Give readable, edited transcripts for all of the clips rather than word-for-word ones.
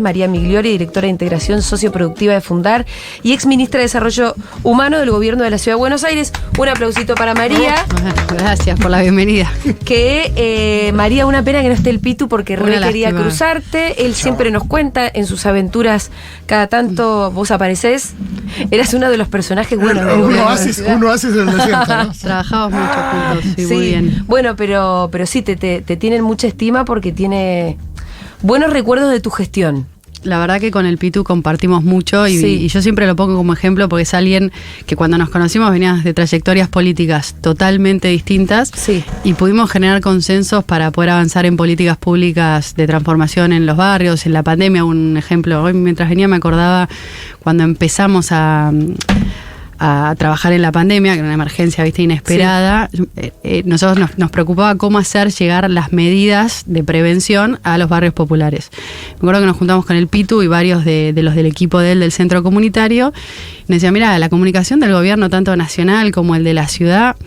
María Migliori, directora de Integración Socioproductiva de Fundar y ex ministra de Desarrollo Humano del Gobierno de la Ciudad de Buenos Aires. Un aplausito para María. Gracias por la bienvenida. María, una pena que no esté el Pitu porque re quería cruzarte. Él siempre nos cuenta en sus aventuras, cada tanto vos aparecés. Eras uno de los personajes buenos. Un oasis en el desierto, ¿no? Trabajamos mucho juntos, sí, sí, muy bien. Bueno, pero sí, te tienen mucha estima porque tiene buenos recuerdos de tu gestión. La verdad que con el Pitu compartimos mucho y yo siempre lo pongo como ejemplo porque es alguien que cuando nos conocimos venía de trayectorias políticas totalmente distintas y pudimos generar consensos para poder avanzar en políticas públicas de transformación en los barrios, en la pandemia. Un ejemplo, hoy mientras venía me acordaba cuando empezamos a trabajar en la pandemia, que era una emergencia, viste, inesperada. Nosotros nos preocupaba cómo hacer llegar las medidas de prevención a los barrios populares. Me acuerdo que nos juntamos con el Pitu y varios de los del equipo de él del centro comunitario. Y nos decía, mira, la comunicación del gobierno, tanto nacional como el de la ciudad,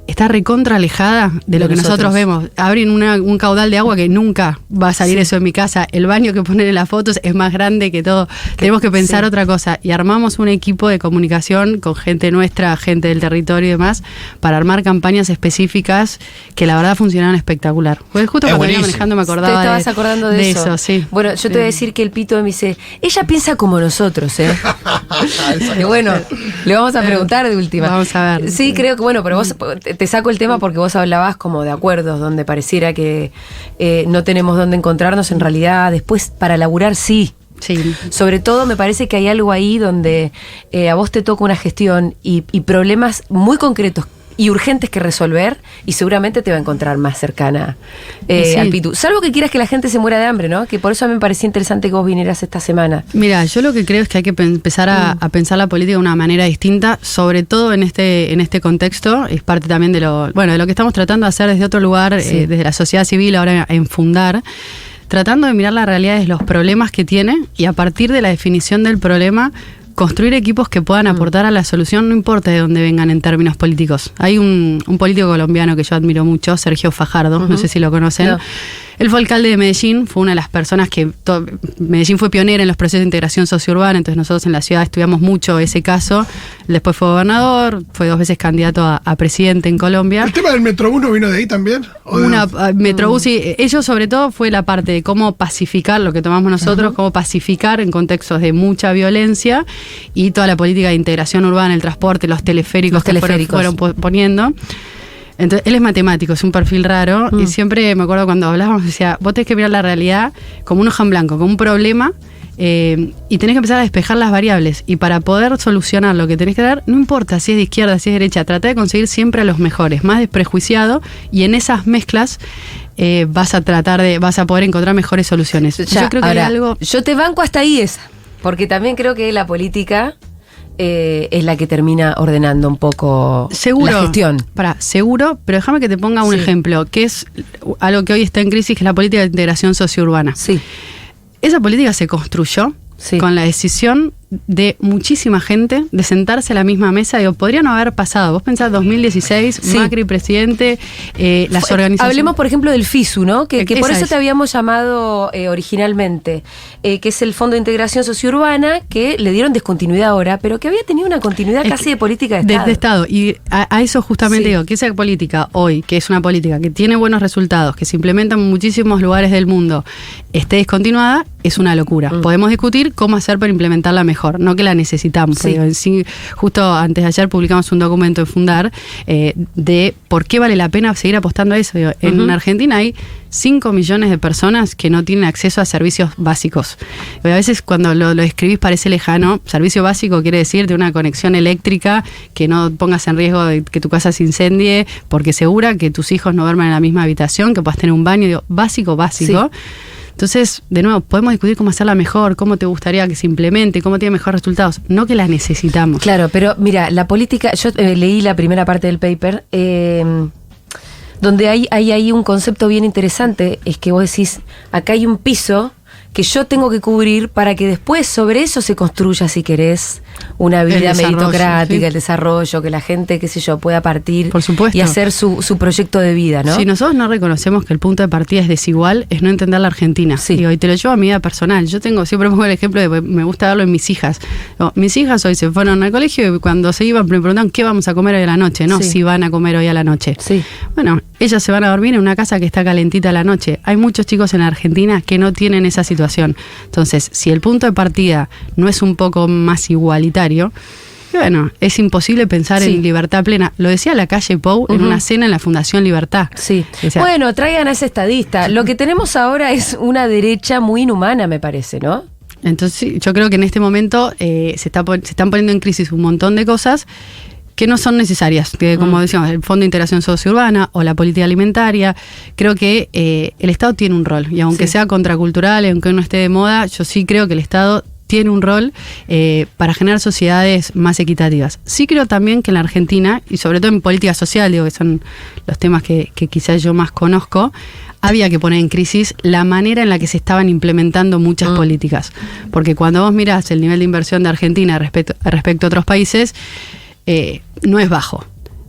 está recontra alejada de lo que nosotros vemos. Abren un caudal de agua que nunca va a salir eso en mi casa. El baño que ponen en las fotos es más grande que todo. Tenemos que pensar otra cosa. Y armamos un equipo de comunicación con gente nuestra, gente del territorio y demás, para armar campañas específicas que la verdad funcionaron espectacular. Pues justo cuando venía manejando me acordaba. Te estabas acordando de eso. Sí. Bueno, yo te voy a decir que el Pito me dice, ella piensa como nosotros, Y bueno, le vamos a preguntar de última. Vamos a ver. Sí, creo que, bueno, pero vos te saco el tema porque vos hablabas como de acuerdos donde pareciera que no tenemos dónde encontrarnos. En realidad, después para laburar sí. Sobre todo me parece que hay algo ahí donde a vos te toca una gestión y problemas muy concretos y urgentes que resolver, y seguramente te va a encontrar más cercana al Pitu. Salvo que quieras que la gente se muera de hambre, ¿no? Que por eso a mí me parecía interesante que vos vinieras esta semana. Mira, yo lo que creo es que hay que empezar a pensar la política de una manera distinta, sobre todo en este contexto. Es parte también de lo que estamos tratando de hacer desde otro lugar, desde la sociedad civil, ahora en Fundar, tratando de mirar la realidad de los problemas que tiene y a partir de la definición del problema construir equipos que puedan aportar a la solución, no importa de dónde vengan en términos políticos. Hay un político colombiano que yo admiro mucho, Sergio Fajardo, no sé si lo conocen. No. Él fue alcalde de Medellín, fue una de las personas que... Medellín fue pionera en los procesos de integración sociourbana, entonces nosotros en la ciudad estudiamos mucho ese caso. Después fue gobernador, fue 2 veces candidato a presidente en Colombia. ¿El tema del Metrobús no vino de ahí también? Metrobús, sí. Ellos sobre todo fue la parte de cómo pacificar, lo que tomamos nosotros, cómo pacificar en contextos de mucha violencia y toda la política de integración urbana, el transporte, los teleféricos que fueron poniendo. Entonces, él es matemático, es un perfil raro, y siempre me acuerdo cuando hablábamos, decía, vos tenés que mirar la realidad como un hoja en blanco, como un problema, y tenés que empezar a despejar las variables. Y para poder solucionar lo que tenés que dar, no importa si es de izquierda, si es de derecha, trata de conseguir siempre a los mejores, más desprejuiciado, y en esas mezclas vas a poder encontrar mejores soluciones. Yo creo que yo te banco hasta ahí porque también creo que la política... es la que termina ordenando un poco la gestión. Seguro, pero déjame que te ponga un ejemplo, que es algo que hoy está en crisis, que es la política de integración sociourbana. Esa política se construyó con la decisión de muchísima gente de sentarse a la misma mesa. Digo, podría no haber pasado. Vos pensás 2016, Macri presidente, las organizaciones. Hablemos, por ejemplo, del FISU, ¿no? Que por eso te habíamos llamado originalmente, que es el Fondo de Integración Sociourbana, que le dieron discontinuidad ahora, pero que había tenido una continuidad casi de política de Estado. De Estado. Y a eso justamente digo, que esa política hoy, que es una política que tiene buenos resultados, que se implementa en muchísimos lugares del mundo, esté discontinuada, es una locura. Podemos discutir cómo hacer para implementarla mejor. No que la necesitamos. Justo antes de ayer publicamos un documento en Fundar de por qué vale la pena seguir apostando a eso. En Argentina hay 5 millones de personas que no tienen acceso a servicios básicos. A veces cuando lo escribís parece lejano. Servicio básico quiere decir de una conexión eléctrica, que no pongas en riesgo de que tu casa se incendie, porque segura que tus hijos no duerman en la misma habitación, que puedas tener un baño, básico. Entonces, de nuevo, podemos discutir cómo hacerla mejor, cómo te gustaría que se implemente, cómo tiene mejores resultados, no que la necesitamos. Claro, pero mira, la política, yo leí la primera parte del paper, donde hay un concepto bien interesante, es que vos decís, acá hay un piso que yo tengo que cubrir para que después sobre eso se construya, si querés, una vida meritocrática, el desarrollo, que la gente, qué sé yo, pueda partir y hacer su proyecto de vida, ¿no? Si nosotros no reconocemos que el punto de partida es desigual, es no entender la Argentina. Digo, y te lo llevo a mi vida personal. Yo siempre pongo el ejemplo de, me gusta darlo en mis hijas. Mis hijas hoy se fueron al colegio y cuando se iban me preguntaban qué vamos a comer hoy a la noche, no si van a comer hoy a la noche. Bueno, ellas se van a dormir en una casa que está calentita a la noche. Hay muchos chicos en la Argentina que no tienen esa situación. Entonces, si el punto de partida no es un poco más igualitario, bueno, es imposible pensar en libertad plena. Lo decía Lacalle Pou en una cena en la Fundación Libertad. Decía, bueno, traigan a ese estadista. Lo que tenemos ahora es una derecha muy inhumana, me parece, ¿no? Entonces, yo creo que en este momento se están poniendo en crisis un montón de cosas que no son necesarias, que como decíamos, el Fondo de Integración Sociourbana o la política alimentaria. Creo que el Estado tiene un rol, y aunque sea contracultural, aunque no esté de moda, yo sí creo que el Estado tiene un rol para generar sociedades más equitativas. Sí creo también que en la Argentina, y sobre todo en política social, digo que son los temas que quizás yo más conozco, había que poner en crisis la manera en la que se estaban implementando muchas políticas. Porque cuando vos mirás el nivel de inversión de Argentina respecto a otros países, no es bajo.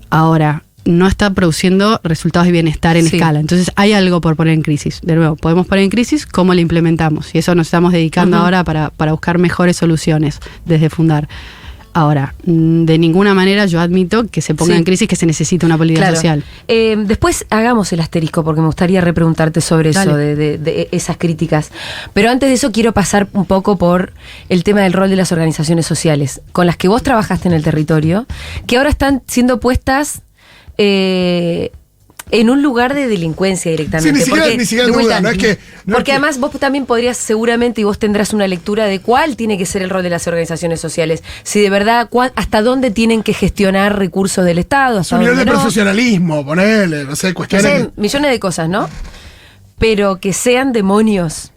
Ahora, no está produciendo resultados de bienestar en escala. Entonces hay algo por poner en crisis. De nuevo, podemos poner en crisis cómo la implementamos. Y eso nos estamos dedicando ahora para buscar mejores soluciones desde Fundar. Ahora, de ninguna manera yo admito que se ponga en crisis que se necesita una política social. Después hagamos el asterisco, porque me gustaría repreguntarte sobre eso, de esas críticas. Pero antes de eso quiero pasar un poco por el tema del rol de las organizaciones sociales, con las que vos trabajaste en el territorio, que ahora están siendo puestas en un lugar de delincuencia directamente. Sí, ni siquiera duda, no es que... Porque además vos también podrías seguramente, y vos tendrás una lectura de cuál tiene que ser el rol de las organizaciones sociales. Si de verdad, hasta dónde tienen que gestionar recursos del Estado. Hasta un nivel de profesionalismo, ponerle, no sé, cuestiones... No sé, millones de cosas, ¿no? Pero que sean demonios,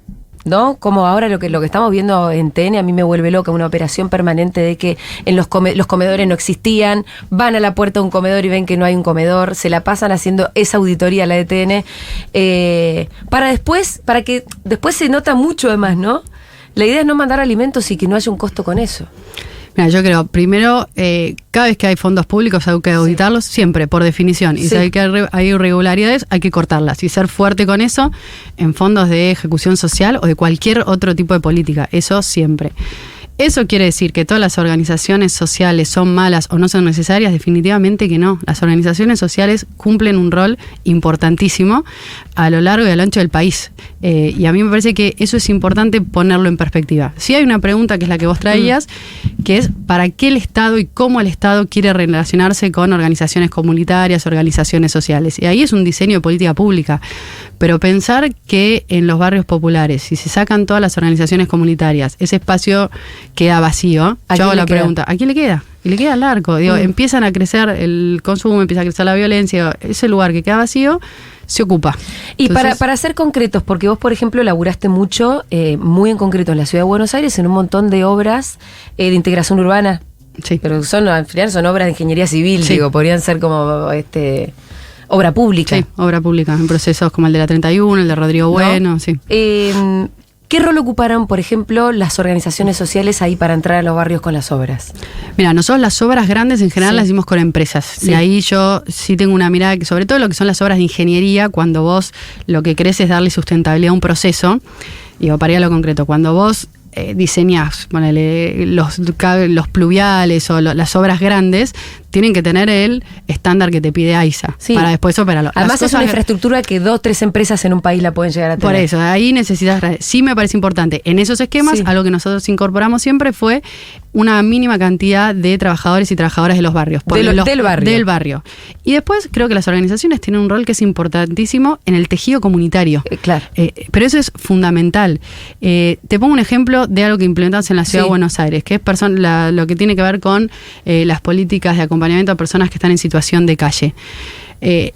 ¿no? Como ahora lo que estamos viendo en TN, a mí me vuelve loca, una operación permanente de que en los comedores no existían, van a la puerta de un comedor y ven que no hay un comedor, se la pasan haciendo esa auditoría, la de TN, para que después se nota mucho además, ¿no? La idea es no mandar alimentos y que no haya un costo con eso. Mira, yo creo, primero, cada vez que hay fondos públicos hay que auditarlos, siempre, por definición. Y si hay irregularidades, hay que cortarlas. Y ser fuerte con eso en fondos de ejecución social o de cualquier otro tipo de política. Eso siempre. ¿Eso quiere decir que todas las organizaciones sociales son malas o no son necesarias? Definitivamente que no. Las organizaciones sociales cumplen un rol importantísimo a lo largo y a lo ancho del país. Y a mí me parece que eso es importante ponerlo en perspectiva. Sí hay una pregunta que es la que vos traías, que es ¿para qué el Estado y cómo el Estado quiere relacionarse con organizaciones comunitarias, organizaciones sociales? Y ahí es un diseño de política pública. Pero pensar que en los barrios populares, si se sacan todas las organizaciones comunitarias, ese espacio queda vacío. Yo hago la pregunta, ¿a quién le queda? Y le queda al arco. Digo, empiezan a crecer el consumo, empieza a crecer la violencia. Ese lugar que queda vacío se ocupa. Y entonces, para ser concretos, porque vos, por ejemplo, laburaste mucho, muy en concreto en la Ciudad de Buenos Aires, en un montón de obras de integración urbana. Sí. Pero al final son obras de ingeniería civil, digo, podrían ser como obra pública. Sí, obra pública, en procesos como el de la 31, el de Rodrigo Bueno, sí. ¿Qué rol ocuparon, por ejemplo, las organizaciones sociales ahí para entrar a los barrios con las obras? Mira, nosotros las obras grandes en general las hicimos con empresas. Y ahí yo sí tengo una mirada que, sobre todo lo que son las obras de ingeniería, cuando vos lo que querés es darle sustentabilidad a un proceso, digo, para ir a lo concreto, cuando vos diseñás, ponele, los pluviales o las obras grandes, tienen que tener el estándar que te pide AISA para después operarlo. Además es una infraestructura que 2 o 3 empresas en un país la pueden llegar a tener. Por eso, ahí necesitas... Sí me parece importante. En esos esquemas, algo que nosotros incorporamos siempre fue una mínima cantidad de trabajadores y trabajadoras de los barrios. Del barrio. Y después creo que las organizaciones tienen un rol que es importantísimo en el tejido comunitario. Claro. Pero eso es fundamental. Te pongo un ejemplo de algo que implementamos en la Ciudad de Buenos Aires, que es lo que tiene que ver con las políticas de acompañamiento a personas que están en situación de calle.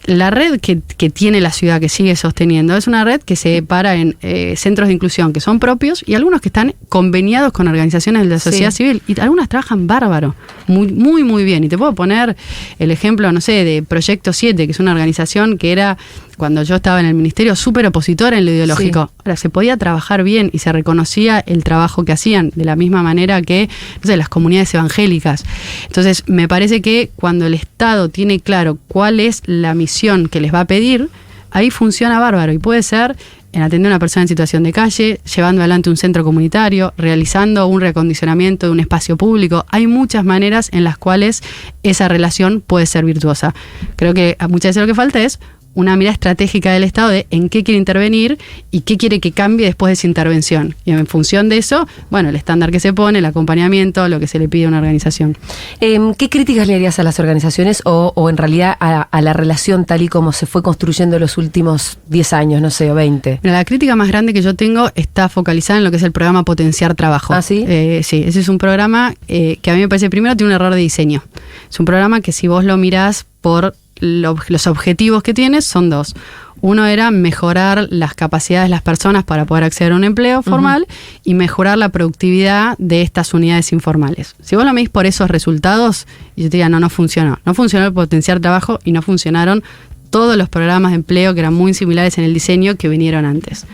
La red que tiene la ciudad, que sigue sosteniendo, es una red que se para en centros de inclusión que son propios y algunos que están conveniados con organizaciones de la sociedad civil, y algunas trabajan bárbaro, muy, muy, muy bien. Y te puedo poner el ejemplo, no sé, de Proyecto 7, que es una organización que era cuando yo estaba en el ministerio, súper opositora en lo ideológico. Ahora, se podía trabajar bien y se reconocía el trabajo que hacían, de la misma manera que, no sé, las comunidades evangélicas. Entonces, me parece que cuando el Estado tiene claro cuál es la misión que les va a pedir, ahí funciona bárbaro, y puede ser en atender a una persona en situación de calle, llevando adelante un centro comunitario, realizando un reacondicionamiento de un espacio público. Hay muchas maneras en las cuales esa relación puede ser virtuosa. Creo que muchas veces lo que falta es una mirada estratégica del Estado de en qué quiere intervenir y qué quiere que cambie después de esa intervención. Y en función de eso, bueno, el estándar que se pone, el acompañamiento, lo que se le pide a una organización. ¿Qué críticas le harías a las organizaciones o en realidad a la relación tal y como se fue construyendo en los últimos 10 años, no sé, o 20? La crítica más grande que yo tengo está focalizada en lo que es el programa Potenciar Trabajo. ¿Ah, sí? Sí, ese es un programa que a mí me parece, primero, tiene un error de diseño. Es un programa que si vos lo mirás por los objetivos que tienes son dos. Uno era mejorar las capacidades de las personas para poder acceder a un empleo formal y mejorar la productividad de estas unidades informales. Si vos lo medís por esos resultados, yo te diría, no funcionó. No funcionó el Potenciar Trabajo y no funcionaron todos los programas de empleo que eran muy similares en el diseño que vinieron antes.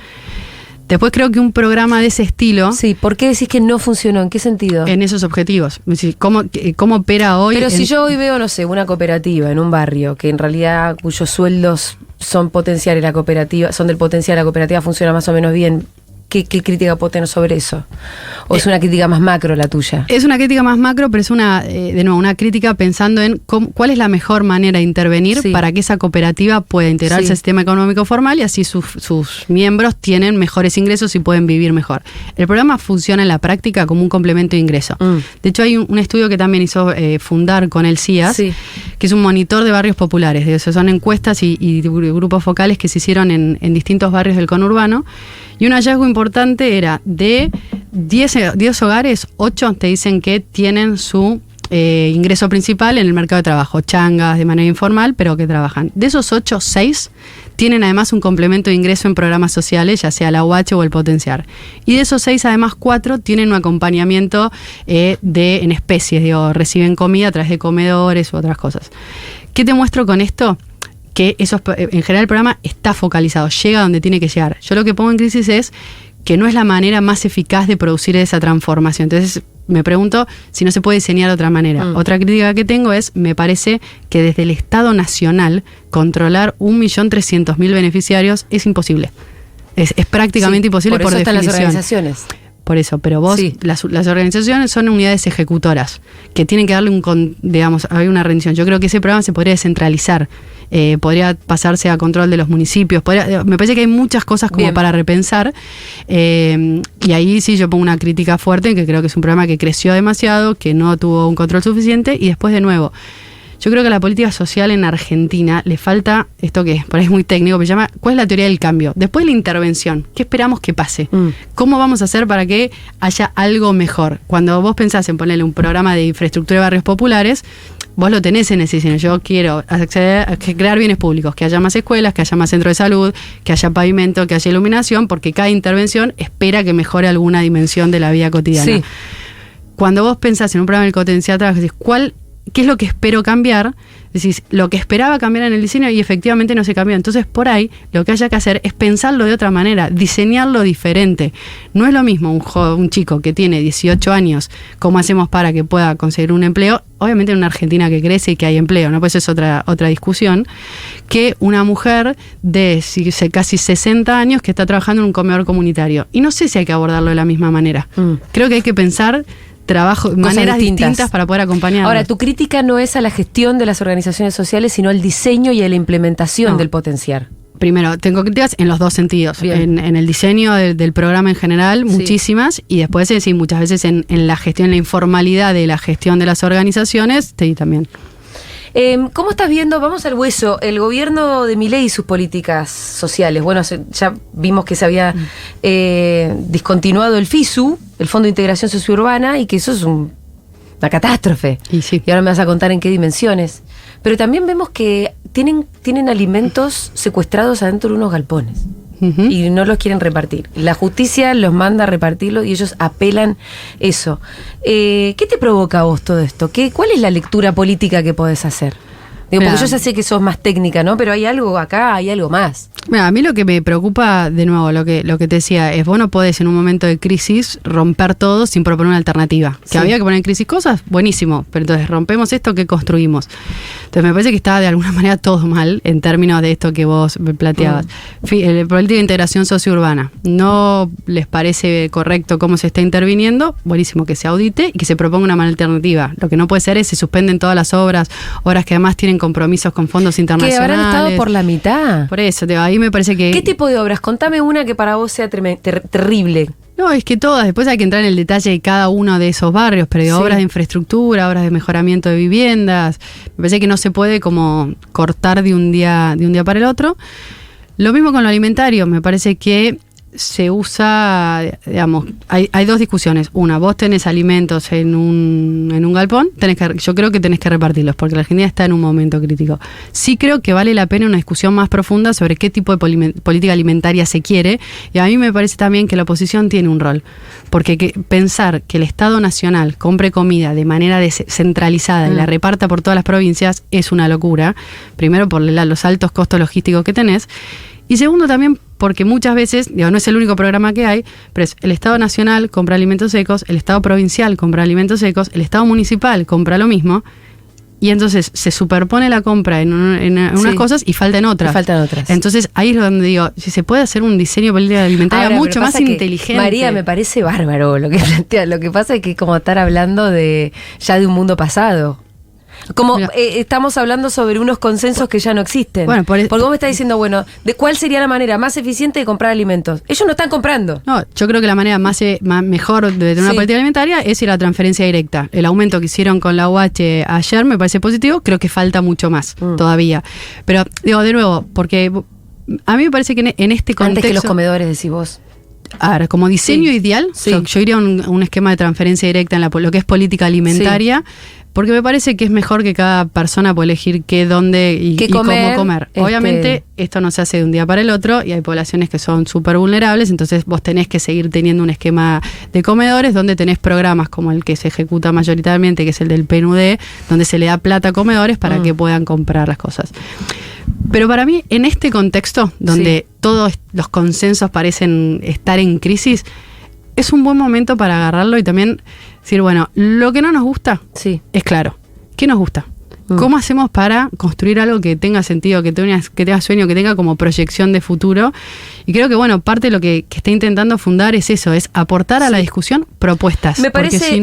Después creo que un programa de ese estilo... Sí, ¿por qué decís que no funcionó? ¿En qué sentido? En esos objetivos. ¿Cómo opera hoy? Pero si yo hoy veo, no sé, una cooperativa en un barrio que en realidad cuyos sueldos son potenciales, la cooperativa, son del potencial, la cooperativa funciona más o menos bien, ¿qué crítica puedo tener sobre eso? ¿O es una crítica más macro la tuya? Es una crítica más macro, pero es una crítica pensando en cuál es la mejor manera de intervenir para que esa cooperativa pueda integrarse al sistema económico formal y así sus miembros tienen mejores ingresos y pueden vivir mejor. El programa funciona en la práctica como un complemento de ingreso. De hecho, hay un estudio que también hizo Fundar con el CIAS, que es un monitor de barrios populares. De eso son encuestas y grupos focales que se hicieron en distintos barrios del conurbano. Y un hallazgo importante era de 10 hogares, 8 te dicen que tienen su ingreso principal en el mercado de trabajo, changas de manera informal, pero que trabajan. De esos 8, 6 tienen además un complemento de ingreso en programas sociales, ya sea la UH o el Potenciar. Y de esos 6, además 4 tienen un acompañamiento en especies, reciben comida a través de comedores u otras cosas. ¿Qué te muestro con esto? Que en general el programa está focalizado, llega donde tiene que llegar. Yo lo que pongo en crisis es que no es la manera más eficaz de producir esa transformación. Entonces me pregunto si no se puede diseñar de otra manera. Otra crítica que tengo me parece que desde el Estado Nacional controlar 1.300.000 beneficiarios es imposible. Es prácticamente imposible por definición. Por eso están las organizaciones. Por eso, pero vos, las organizaciones son unidades ejecutoras que tienen que darle hay una rendición. Yo creo que ese programa se podría descentralizar, podría pasarse a control de los municipios, me parece que hay muchas cosas como para repensar, y ahí sí yo pongo una crítica fuerte en que creo que es un programa que creció demasiado, que no tuvo un control suficiente, y después de nuevo, yo creo que a la política social en Argentina le falta esto que por ahí es muy técnico, que se llama ¿cuál es la teoría del cambio? Después de la intervención, ¿qué esperamos que pase? ¿Cómo vamos a hacer para que haya algo mejor? Cuando vos pensás en ponerle un programa de infraestructura de barrios populares, vos lo tenés en ese diseño. Yo quiero crear bienes públicos, que haya más escuelas, que haya más centros de salud, que haya pavimento, que haya iluminación, porque cada intervención espera que mejore alguna dimensión de la vida cotidiana. Cuando vos pensás en un programa del Potenciar Trabajo, decís, ¿qué es lo que espero cambiar? Decís, lo que esperaba cambiar en el diseño y efectivamente no se cambió. Entonces, por ahí, lo que haya que hacer es pensarlo de otra manera, diseñarlo diferente. No es lo mismo un chico que tiene 18 años, ¿cómo hacemos para que pueda conseguir un empleo? Obviamente en una Argentina que crece y que hay empleo, ¿no? Pues es otra discusión, que una mujer de casi 60 años que está trabajando en un comedor comunitario. Y no sé si hay que abordarlo de la misma manera. Creo que hay que pensar maneras distintas para poder acompañar. Ahora, tu crítica no es a la gestión de las organizaciones sociales, sino al diseño y a la implementación del Potenciar. Primero, tengo críticas en los dos sentidos. En el diseño del programa en general, muchísimas, y después, muchas veces en la gestión, la informalidad de la gestión de las organizaciones, también. ¿Cómo estás viendo, vamos al hueso, el gobierno de Milei y sus políticas sociales? Bueno, ya vimos que se había discontinuado el FISU, el Fondo de Integración Sociourbana, y que eso es una catástrofe. Y ahora me vas a contar en qué dimensiones. Pero también vemos que tienen alimentos secuestrados adentro de unos galpones. Y no los quieren repartir. La justicia los manda a repartirlo y ellos apelan eso. ¿Qué te provoca a vos todo esto? ¿Cuál es la lectura política que podés hacer? Digo, porque yo ya sé que sos más técnica, ¿no? Pero hay algo acá, hay algo más. Mira, a mí lo que me preocupa, de nuevo, lo que te decía, es vos no podés en un momento de crisis romper todo sin proponer una alternativa. Que había que poner en crisis cosas, buenísimo, pero entonces rompemos esto, ¿qué construimos? Entonces me parece que está de alguna manera todo mal en términos de esto que vos me planteabas. Política de integración sociourbana, ¿no les parece correcto cómo se está interviniendo? Buenísimo, que se audite y que se proponga una alternativa. Lo que no puede ser es se suspenden todas las obras que además tienen compromisos con fondos internacionales. Que habrán estado por la mitad. Por eso, ahí me parece que... ¿Qué tipo de obras? Contame una que para vos sea terrible. No, es que todas, después hay que entrar en el detalle de cada uno de esos barrios, pero obras de infraestructura, obras de mejoramiento de viviendas, me parece que no se puede como cortar de un día para el otro. Lo mismo con lo alimentario, me parece que se usa, digamos, hay dos discusiones. Una, vos tenés alimentos en un galpón, yo creo que tenés que repartirlos, porque la Argentina está en un momento crítico. Sí creo que vale la pena una discusión más profunda sobre qué tipo de política alimentaria se quiere, y a mí me parece también que la oposición tiene un rol, porque pensar que el Estado Nacional compre comida de manera centralizada y la reparta por todas las provincias es una locura, primero por los altos costos logísticos que tenés, y segundo también porque muchas veces, no es el único programa que hay, pero es el Estado Nacional compra alimentos secos, el Estado Provincial compra alimentos secos, el Estado Municipal compra lo mismo, y entonces se superpone la compra en unas cosas y faltan otras. Entonces ahí es donde digo, si se puede hacer un diseño de política alimentaria mucho más inteligente. María, me parece bárbaro lo que plantea. Lo que pasa es que es como estar hablando ya de un mundo pasado. Como estamos hablando sobre unos consensos que ya no existen. Bueno, porque vos me estás diciendo, bueno, ¿de cuál sería la manera más eficiente de comprar alimentos? Ellos no están comprando. No, yo creo que la manera mejor de tener una política alimentaria es ir a la transferencia directa. El aumento que hicieron con la UH ayer me parece positivo, creo que falta mucho más todavía. Pero digo, de nuevo, porque a mí me parece que en este contexto... Antes que los comedores, decís vos. Ahora, como diseño ideal, yo iría a un esquema de transferencia directa en lo que es política alimentaria, porque me parece que es mejor que cada persona pueda elegir qué, dónde y cómo comer. Obviamente, esto no se hace de un día para el otro y hay poblaciones que son súper vulnerables, entonces vos tenés que seguir teniendo un esquema de comedores donde tenés programas como el que se ejecuta mayoritariamente, que es el del PNUD, donde se le da plata a comedores para que puedan comprar las cosas. Pero para mí, en este contexto, donde todos los consensos parecen estar en crisis, es un buen momento para agarrarlo y también decir, bueno, lo que no nos gusta es claro. ¿Qué nos gusta? ¿Cómo hacemos para construir algo que tenga sentido, que tenga sueño, que tenga como proyección de futuro? Y creo que, bueno, parte de lo que está intentando fundar es eso, es aportar a la discusión propuestas. Me parece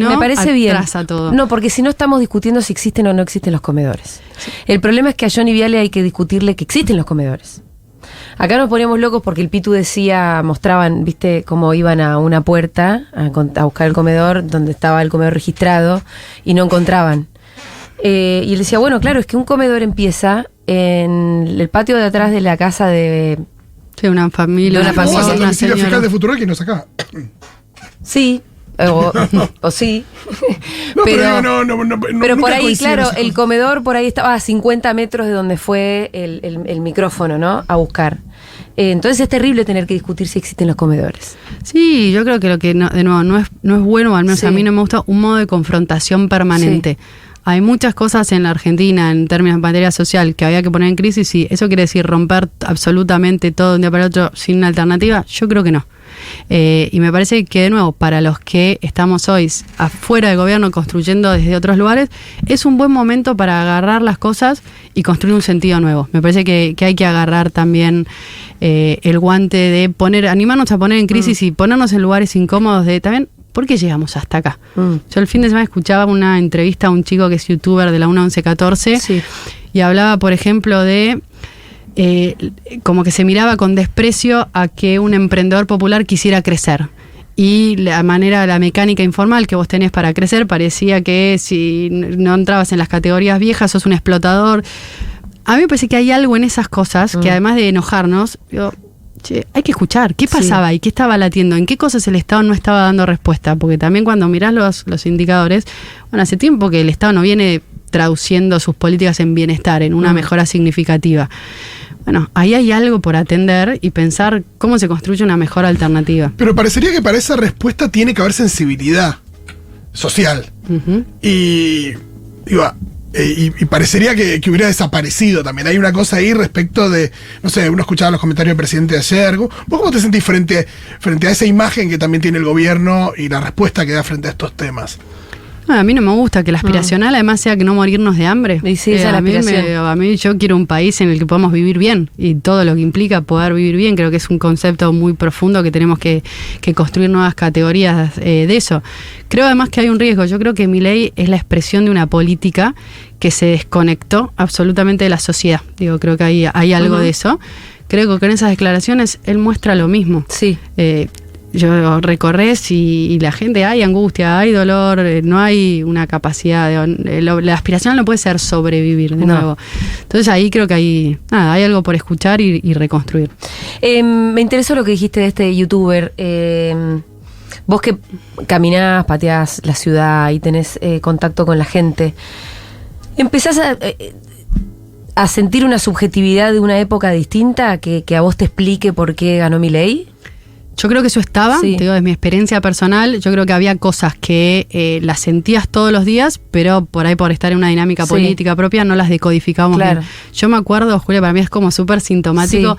bien. Todo. No, porque si no estamos discutiendo si existen o no existen los comedores. El problema es que a Johnny Viale hay que discutirle que existen los comedores. Acá nos poníamos locos porque el Pitu mostraban, viste, cómo iban a una puerta a buscar el comedor, donde estaba el comedor registrado, y no encontraban. Y él decía, bueno, claro, es que un comedor empieza en el patio de atrás de la casa de... Sí, una familia. De una señora. Fiscal de Futuro que nos acá. Sí. O sí. Pero por ahí, claro, el comedor por ahí estaba a 50 metros de donde fue el micrófono, ¿no? A buscar. Entonces es terrible tener que discutir si existen los comedores. Sí, yo creo que lo que de nuevo no es bueno, al menos a mí no me gusta, un modo de confrontación permanente. Hay muchas cosas en la Argentina en términos de materia social que había que poner en crisis, y eso quiere decir romper absolutamente todo de un día para el otro sin una alternativa. Yo creo que no. Y me parece que, de nuevo, para los que estamos hoy afuera del gobierno construyendo desde otros lugares, es un buen momento para agarrar las cosas y construir un sentido nuevo. Me parece que hay que agarrar también el guante de animarnos a poner en crisis y ponernos en lugares incómodos de también, ¿por qué llegamos hasta acá? Yo el fin de semana escuchaba una entrevista a un chico que es youtuber de la 1114 y hablaba, por ejemplo, de como que se miraba con desprecio a que un emprendedor popular quisiera crecer. Y la mecánica informal que vos tenés para crecer parecía que si no entrabas en las categorías viejas sos un explotador. A mí me parece que hay algo en esas cosas que, además de enojarnos, hay que escuchar qué pasaba ahí, qué estaba latiendo, en qué cosas el Estado no estaba dando respuesta, porque también cuando mirás los indicadores, bueno, hace tiempo que el Estado no viene traduciendo sus políticas en bienestar, en una mejora significativa. Bueno, ahí hay algo por atender y pensar cómo se construye una mejor alternativa. Pero parecería que para esa respuesta tiene que haber sensibilidad social. Y digo, Y parecería que hubiera desaparecido también. Hay una cosa ahí respecto de, no sé, uno escuchaba los comentarios del presidente de ayer. ¿Vos cómo te sentís frente a esa imagen que también tiene el gobierno y la respuesta que da frente a estos temas? A mí no me gusta que la aspiracional además sea que no morirnos de hambre. Y sí, esa es a mí yo quiero un país en el que podamos vivir bien y todo lo que implica poder vivir bien. Creo que es un concepto muy profundo que tenemos que construir nuevas categorías de eso. Creo además que hay un riesgo. Yo creo que Milei es la expresión de una política que se desconectó absolutamente de la sociedad. Creo que hay algo de eso. Creo que con esas declaraciones él muestra lo mismo. Sí. Yo recorres y la gente, hay angustia, hay dolor, no hay una capacidad, la aspiración no puede ser sobrevivir de nuevo. Entonces ahí creo que hay algo por escuchar y reconstruir. Me interesó lo que dijiste de este youtuber. Vos que caminás, pateás la ciudad y tenés contacto con la gente, ¿empezás a sentir una subjetividad de una época distinta que a vos te explique por qué ganó Milei? Yo creo que eso estaba, te digo, desde mi experiencia personal, yo creo que había cosas que las sentías todos los días, pero por ahí por estar en una dinámica política propia no las decodificábamos bien. Yo me acuerdo, Julia, para mí es como súper sintomático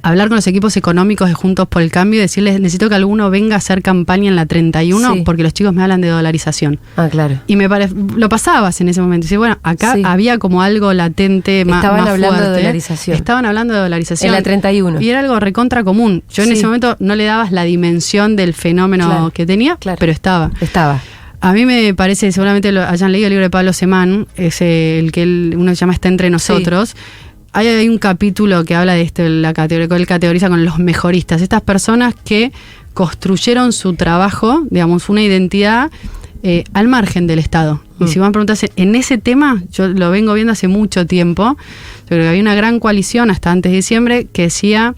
hablar con los equipos económicos de Juntos por el Cambio y decirles, necesito que alguno venga a hacer campaña en la 31 porque los chicos me hablan de dolarización. Claro. Y lo pasabas en ese momento. Y dices, bueno, acá había como algo latente más fuerte. Estaban hablando de dolarización. En la 31. Y era algo recontra común. Yo en ese momento no le dabas la dimensión del fenómeno que tenía, pero estaba. A mí me parece, seguramente hayan leído el libro de Pablo Semán, es el que uno llama Está entre nosotros. Hay un capítulo que habla de esto, él categoriza con los mejoristas, estas personas que construyeron su trabajo, digamos, una identidad al margen del Estado. Y si vos me preguntás, en ese tema, yo lo vengo viendo hace mucho tiempo, yo creo que había una gran coalición hasta antes de diciembre que decía,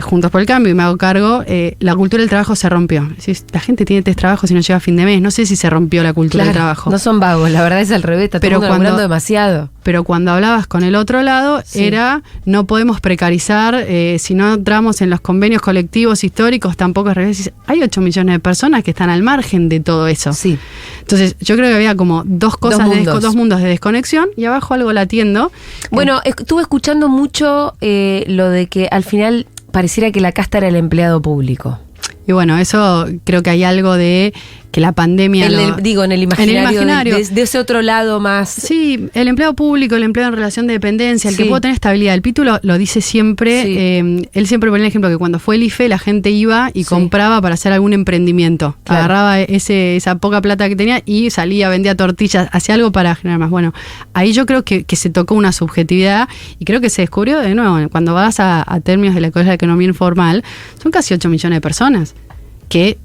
Juntos por el Cambio, y me hago cargo, la cultura del trabajo se rompió. La gente tiene 3 trabajos y no llega a fin de mes. No sé si se rompió la cultura del trabajo. No son vagos, la verdad es al revés, está todo el mundo laburando demasiado. Pero cuando hablabas con el otro lado, era no podemos precarizar, si no entramos en los convenios colectivos históricos, tampoco es revés. Hay 8 millones de personas que están al margen de todo eso. Entonces, yo creo que había como dos mundos de desconexión y abajo algo latiendo. Bueno, estuve escuchando mucho lo de que al final pareciera que la casta era el empleado público. Y bueno, eso creo que hay algo de que la pandemia... en el imaginario. De ese otro lado más... Sí, el empleado público, el empleado en relación de dependencia, el que puede tener estabilidad. El Pitu lo dice siempre. Él siempre ponía el ejemplo que cuando fue el IFE la gente iba y compraba para hacer algún emprendimiento. Agarraba esa poca plata que tenía y salía, vendía tortillas, hacía algo para generar más. Bueno, ahí yo creo que se tocó una subjetividad y creo que se descubrió de nuevo. Cuando vas a términos de la economía informal, son casi 8 millones de personas que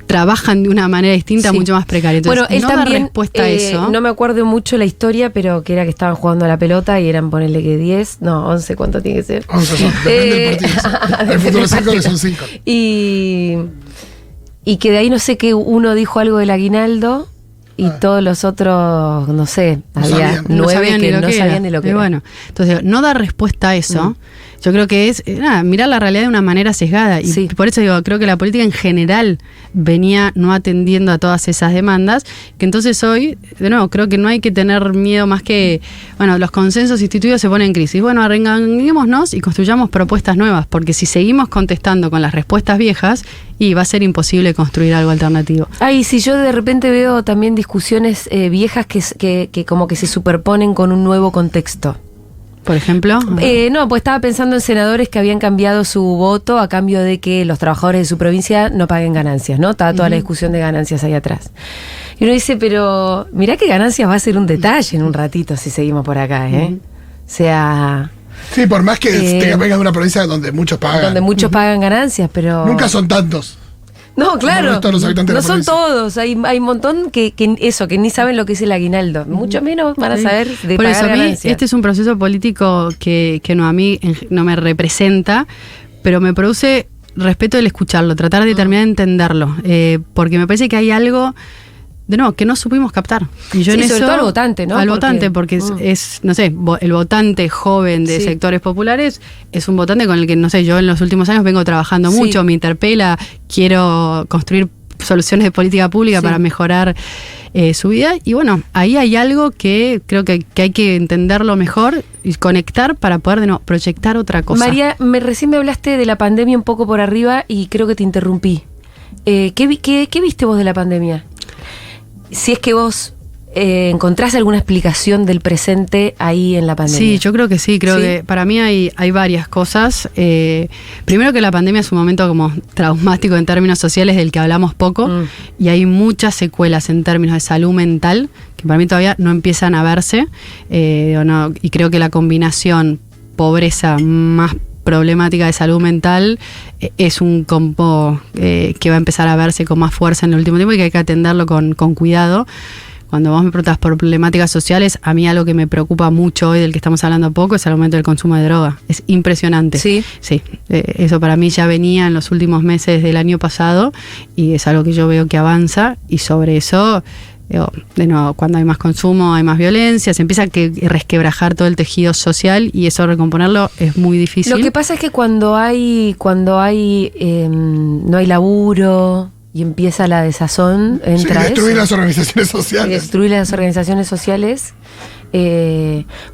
trabajan de una manera distinta, mucho más precaria. Entonces, bueno, él también, da respuesta a eso. No me acuerdo mucho la historia, pero que era que estaban jugando a la pelota y eran, ponerle que 11, ¿cuánto tiene que ser? 11 son, depende del partido. El fútbol 5 son 5. Y que de ahí no sé qué, uno dijo algo del aguinaldo y todos los otros, no sé, había 9 que no sabían ni lo que era. Bueno, entonces, no dar respuesta a eso... Yo creo que es mirar la realidad de una manera sesgada. Y por eso digo, creo que la política en general venía no atendiendo a todas esas demandas. Que entonces hoy, de nuevo, creo que no hay que tener miedo más que... Bueno, los consensos instituidos se ponen en crisis. Bueno, arreglándonos y construyamos propuestas nuevas. Porque si seguimos contestando con las respuestas viejas, va a ser imposible construir algo alternativo. Si yo de repente veo también discusiones viejas que como que se superponen con un nuevo contexto. ¿Por ejemplo? No, pues estaba pensando en senadores que habían cambiado su voto a cambio de que los trabajadores de su provincia no paguen ganancias, ¿no? Estaba toda la discusión de ganancias ahí atrás. Y uno dice, pero mirá que ganancias va a ser un detalle en un ratito si seguimos por acá, ¿eh? O sea... Sí, por más que venga de una provincia donde muchos pagan. Donde muchos pagan ganancias, pero... Nunca son tantos. No, claro, no son todos, hay un montón que ni saben lo que es el aguinaldo, mucho menos van a saber de por pagar eso, ganancias. Este es un proceso político que no, a mí no me representa, pero me produce respeto el escucharlo, tratar de terminar de entenderlo, porque me parece que hay algo... De nuevo, que no supimos captar. Y yo en sobre eso, todo al votante, ¿no? Porque es, no sé, el votante joven de sectores populares es un votante con el que, no sé, yo en los últimos años vengo trabajando mucho, me interpela, quiero construir soluciones de política pública para mejorar su vida. Y bueno, ahí hay algo que creo que hay que entenderlo mejor y conectar para poder proyectar otra cosa. María, recién me hablaste de la pandemia un poco por arriba y creo que te interrumpí. ¿Qué viste vos de la pandemia? Si es que vos encontrás alguna explicación del presente ahí en la pandemia. Sí, yo creo que sí, creo que para mí hay varias cosas. Primero que la pandemia es un momento como traumático en términos sociales del que hablamos poco y hay muchas secuelas en términos de salud mental que para mí todavía no empiezan a verse y creo que la combinación pobreza más problemática de salud mental es un combo que va a empezar a verse con más fuerza en el último tiempo y que hay que atenderlo con cuidado. Cuando vos me preguntas por problemáticas sociales, a mí algo que me preocupa mucho hoy, del que estamos hablando poco, es el aumento del consumo de droga. Es impresionante. Sí. Sí. Eso para mí ya venía en los últimos meses del año pasado y es algo que yo veo que avanza y sobre eso, de nuevo, cuando hay más consumo hay más violencia, se empieza a resquebrajar todo el tejido social y eso recomponerlo es muy difícil. Lo que pasa es que cuando hay no hay laburo y empieza la desazón, entra destruir las organizaciones sociales. Destruir las organizaciones sociales.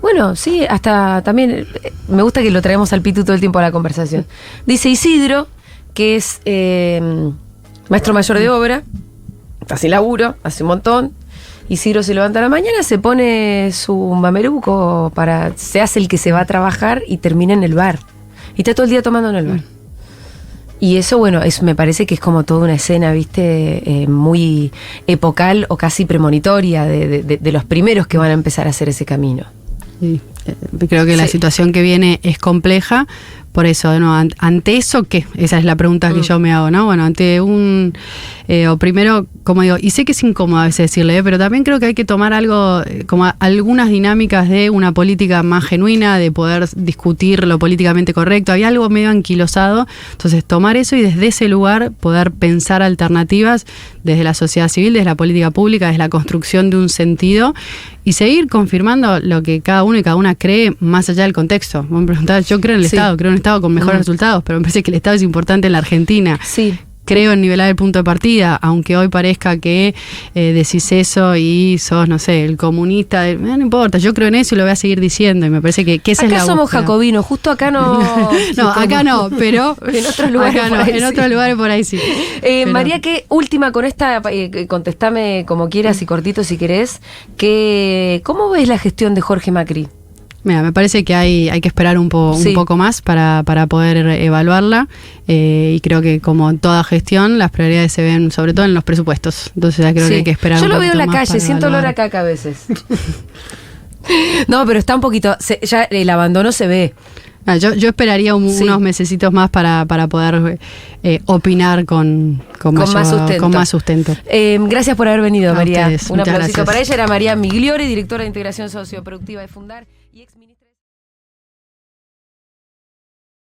Bueno, sí, hasta también me gusta que lo traemos al Pitu todo el tiempo a la conversación. Dice Isidro, que es maestro mayor de obra, está sin laburo, hace un montón. Isidro se levanta a la mañana, se pone su mameluco, se hace el que se va a trabajar y termina en el bar. Y está todo el día tomando en el bar. Y eso, bueno, me parece que es como toda una escena, ¿viste? Muy epocal o casi premonitoria de los primeros que van a empezar a hacer ese camino. Sí. Creo que la situación que viene es compleja, por eso, ante eso, ¿qué? Esa es la pregunta que yo me hago, ¿no? Bueno, ante o primero, como digo, y sé que es incómodo a veces decirle, pero también creo que hay que tomar algo, como algunas dinámicas de una política más genuina, de poder discutir lo políticamente correcto. Hay algo medio anquilosado, entonces tomar eso y desde ese lugar poder pensar alternativas desde la sociedad civil, desde la política pública, desde la construcción de un sentido y seguir confirmando lo que cada uno y cada una cree más allá del contexto. Vos me preguntás, yo creo en el Estado, creo en un Estado con mejores resultados, pero me parece que el Estado es importante en la Argentina. Sí. Creo en nivelar el punto de partida, aunque hoy parezca que decís eso y sos, no sé, el comunista, no importa, yo creo en eso y lo voy a seguir diciendo y me parece que esa es la búsqueda. Acá somos jacobinos, justo acá no... No, acá no, pero en otros lugares acá no, en otros lugares por ahí sí. María, ¿qué última con esta? Contestame como quieras y cortito si querés. ¿Cómo ves la gestión de Jorge Macri? Mira, me parece que hay que esperar un poco más para poder evaluarla y creo que como en toda gestión las prioridades se ven sobre todo en los presupuestos, entonces ya creo que hay que esperar. Yo lo veo en la calle, siento olor a caca a veces. No, pero está un poquito, ya el abandono se ve. Yo esperaría unos mesecitos más para poder opinar con más sustento. Gracias por haber venido, María. Ustedes, un aplausito gracias. para ella. Era María Migliori, directora de Integración Socioproductiva de Fundar y ex